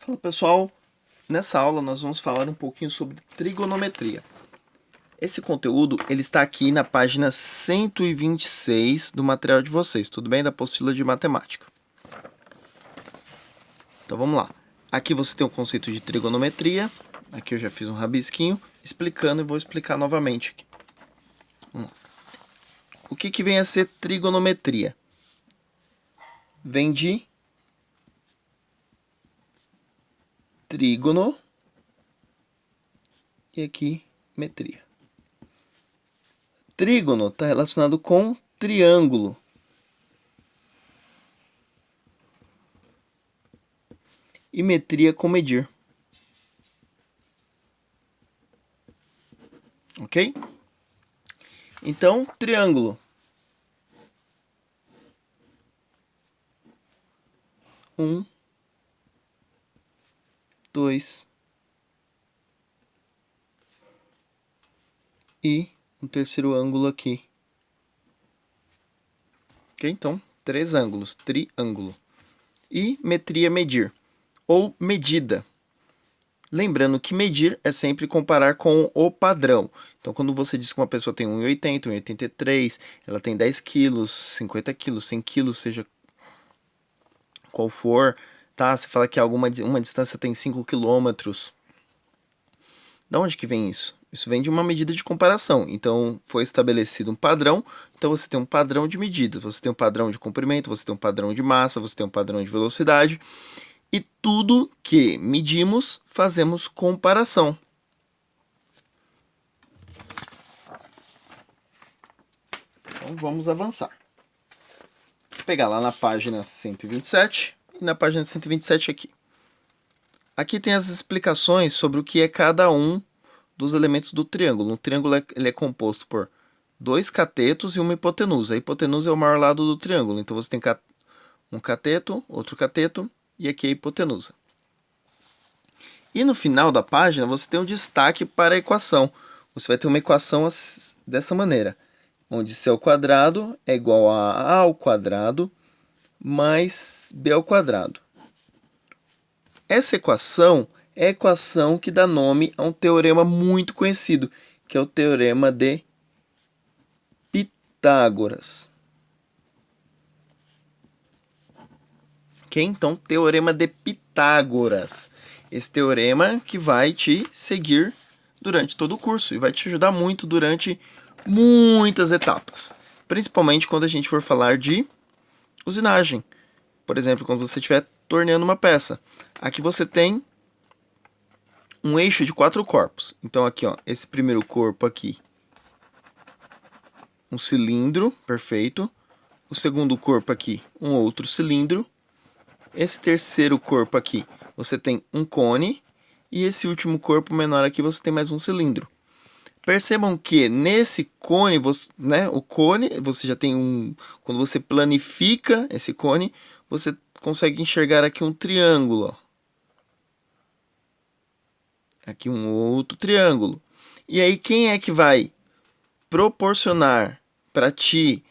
Fala pessoal, nessa aula nós vamos falar um pouquinho sobre trigonometria. Esse conteúdo ele está aqui na página 126 do material de vocês, tudo bem? Da apostila de matemática. Então vamos lá. Aqui você tem o conceito de trigonometria. Aqui eu já fiz um rabisquinho explicando e vou explicar novamente aqui. Vamos lá. O que vem a ser trigonometria? Vem de trígono e aqui metria. Trígono está relacionado com triângulo. E metria com medir. Ok? Então, triângulo. 1, 2 e um terceiro ângulo aqui. Ok? Então, 3 ângulos, triângulo. E metria, medir, ou medida. Lembrando que medir é sempre comparar com o padrão. Então, quando você diz que uma pessoa tem 1,80, 1,83, ela tem 10 quilos, 50 quilos, 100 quilos, seja qual for, tá? Você fala que uma distância tem 5 quilômetros. Da onde que vem isso? Isso vem de uma medida de comparação. Então, foi estabelecido um padrão. Então, você tem um padrão de medidas. Você tem um padrão de comprimento, você tem um padrão de massa, você tem um padrão de velocidade. E tudo que medimos, fazemos comparação. Então, vamos avançar. Vou pegar lá na página 127 e na página 127 aqui. Aqui tem as explicações sobre o que é cada um dos elementos do triângulo. Um triângulo ele é composto por 2 catetos e uma hipotenusa. A hipotenusa é o maior lado do triângulo. Então você tem um cateto, outro cateto e aqui a hipotenusa. E no final da página você tem um destaque para a equação. Você vai ter uma equação dessa maneira, onde C ao quadrado é igual a A ao quadrado mais B ao quadrado. Essa equação é a equação que dá nome a um teorema muito conhecido, que é o teorema de Pitágoras. Ok? Então, teorema de Pitágoras. Esse teorema que vai te seguir durante todo o curso e vai te ajudar muito durante muitas etapas. Principalmente quando a gente for falar de usinagem. Por exemplo, quando você estiver torneando uma peça. Aqui você tem um eixo de 4 corpos. Então aqui, ó, esse primeiro corpo aqui, um cilindro, perfeito. O segundo corpo aqui, um outro cilindro. Esse terceiro corpo aqui, você tem um cone. E esse último corpo menor aqui, você tem mais um cilindro. Percebam que nesse cone, o cone, você já tem um... Quando você planifica esse cone, você consegue enxergar aqui um triângulo. Ó. Aqui um outro triângulo. E aí, quem é que vai proporcionar para ti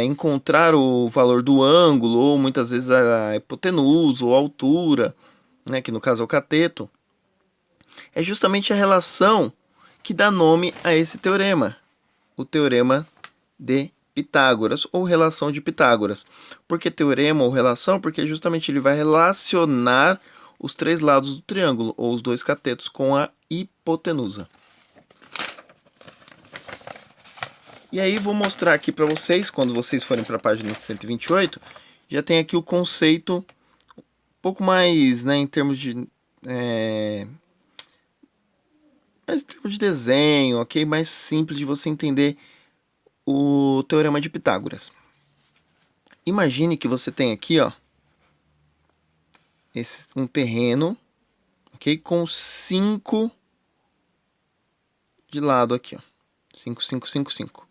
encontrar o valor do ângulo, ou muitas vezes a hipotenusa, ou a altura, né, que no caso é o cateto, é justamente a relação que dá nome a esse teorema, o teorema de Pitágoras, ou relação de Pitágoras. Por que teorema ou relação? Porque justamente ele vai relacionar os 3 lados do triângulo, ou os 2 catetos, com a hipotenusa. E aí vou mostrar aqui para vocês, quando vocês forem para a página 128, já tem aqui o conceito um pouco mais, né, em termos de... mais em termos de desenho, ok? Mais simples de você entender o teorema de Pitágoras. Imagine que você tem aqui, ó, um terreno, ok? Com 5 de lado aqui, ó. 5, 5, 5, 5.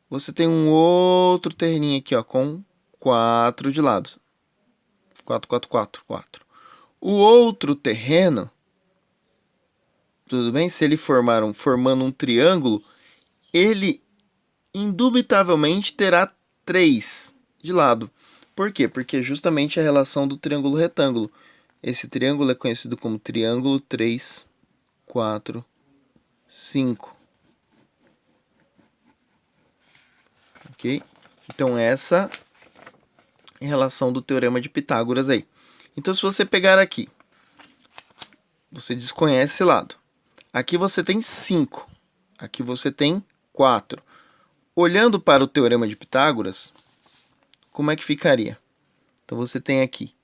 Você tem um outro terreninho aqui, ó, com 4 de lado. 4, 4, 4, 4. O outro terreno, tudo bem? Se ele formando um triângulo, ele indubitavelmente terá 3 de lado. Por quê? Porque é justamente a relação do triângulo retângulo. Esse triângulo é conhecido como triângulo 3, 4, 5. Ok? Então, essa é a relação do teorema de Pitágoras aí. Então, se você pegar aqui, você desconhece esse lado. Aqui você tem 5. Aqui você tem 4. Olhando para o teorema de Pitágoras, como é que ficaria? Então, você tem aqui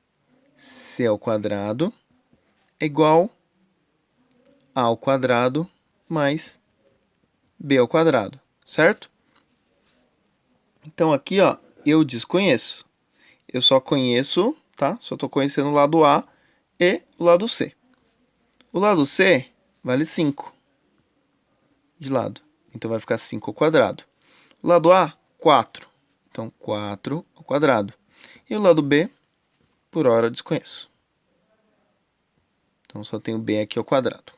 c ao quadrado é igual a ao quadrado mais b ao quadrado, certo? Então, aqui, ó, eu desconheço. Eu só conheço, tá? Só estou conhecendo o lado A e o lado C. O lado C vale 5 de lado. Então, vai ficar 5 ao quadrado. O lado A, 4. Então, 4 ao quadrado. E o lado B, por hora, eu desconheço. Então, só tenho B aqui ao quadrado.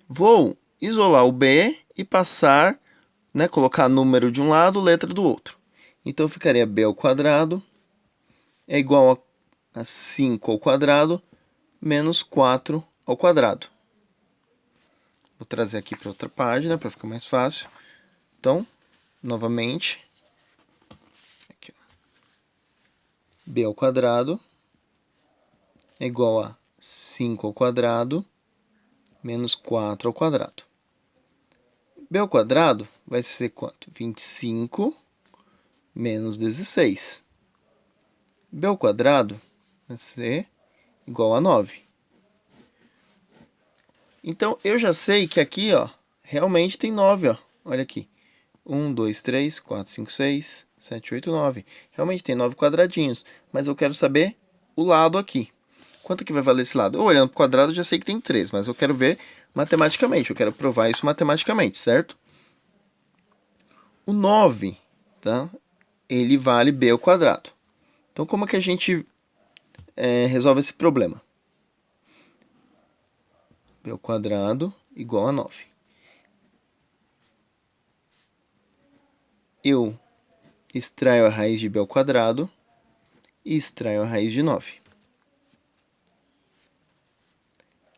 Vou isolar o B e passar, né, colocar número de um lado, letra do outro. Então, ficaria B ao quadrado é igual a 5 ao quadrado menos 4 ao quadrado. Vou trazer aqui para outra página para ficar mais fácil. Então, novamente, aqui, ó, b ao quadrado é igual a 5 ao quadrado menos 4 ao quadrado. B ao quadrado vai ser quanto? 25 menos 16. B ao quadrado vai ser igual a 9. Então, eu já sei que aqui, ó, realmente tem 9, ó. Olha aqui. 1, 2, 3, 4, 5, 6, 7, 8, 9. Realmente tem 9 quadradinhos. Mas eu quero saber o lado aqui. Quanto que vai valer esse lado? Eu olhando para o quadrado, eu já sei que tem 3, mas eu quero ver matematicamente. Eu quero provar isso matematicamente, certo? O 9, tá? Ele vale b ao quadrado. Então, como que a gente resolve esse problema? B ao quadrado igual a 9. Eu extraio a raiz de b ao quadrado e extraio a raiz de 9.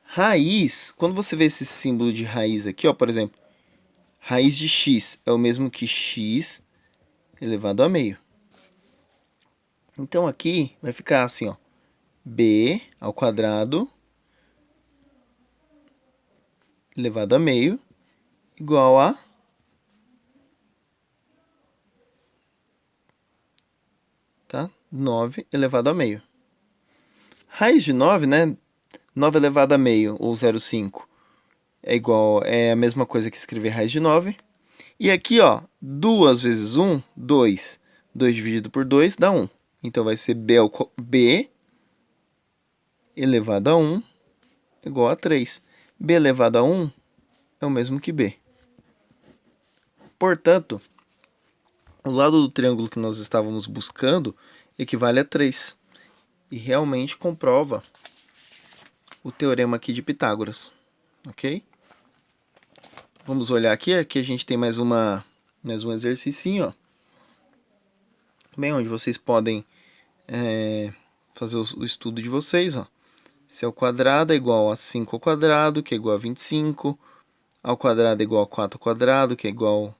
Raiz, quando você vê esse símbolo de raiz aqui, ó, por exemplo, raiz de x é o mesmo que x elevado a meio. Então, aqui vai ficar assim, ó, b ao quadrado elevado a meio igual a 9 elevado a meio. Raiz de 9, né? 9 elevado a meio, ou 0,5, é a mesma coisa que escrever raiz de 9. E aqui, ó, 2 vezes 1, 2. 2 dividido por 2 dá 1. Então, vai ser b elevado a 1 igual a 3. b elevado a 1 é o mesmo que b. Portanto, o lado do triângulo que nós estávamos buscando equivale a 3. E realmente comprova o teorema aqui de Pitágoras. Ok? Vamos olhar aqui. Aqui a gente tem mais um exercício, ó. Bem, onde vocês podem fazer o estudo de vocês, ó. C ao quadrado é igual a 5 ao quadrado, que é igual a 25. Ao quadrado é igual a 4 ao quadrado, que é igual a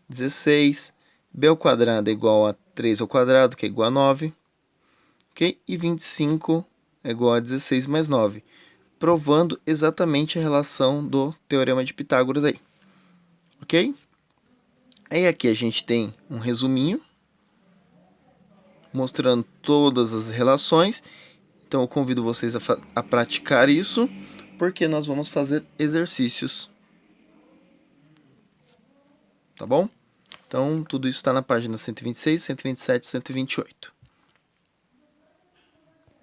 16. B ao quadrado é igual a 3 ao quadrado, que é igual a 9. Ok? E 25 é igual a 16 mais 9. Provando exatamente a relação do teorema de Pitágoras aí. Ok? Aí aqui a gente tem um resuminho mostrando todas as relações. Então eu convido vocês a praticar isso, porque nós vamos fazer exercícios. Tá bom? Então tudo isso está na página 126, 127 e 128.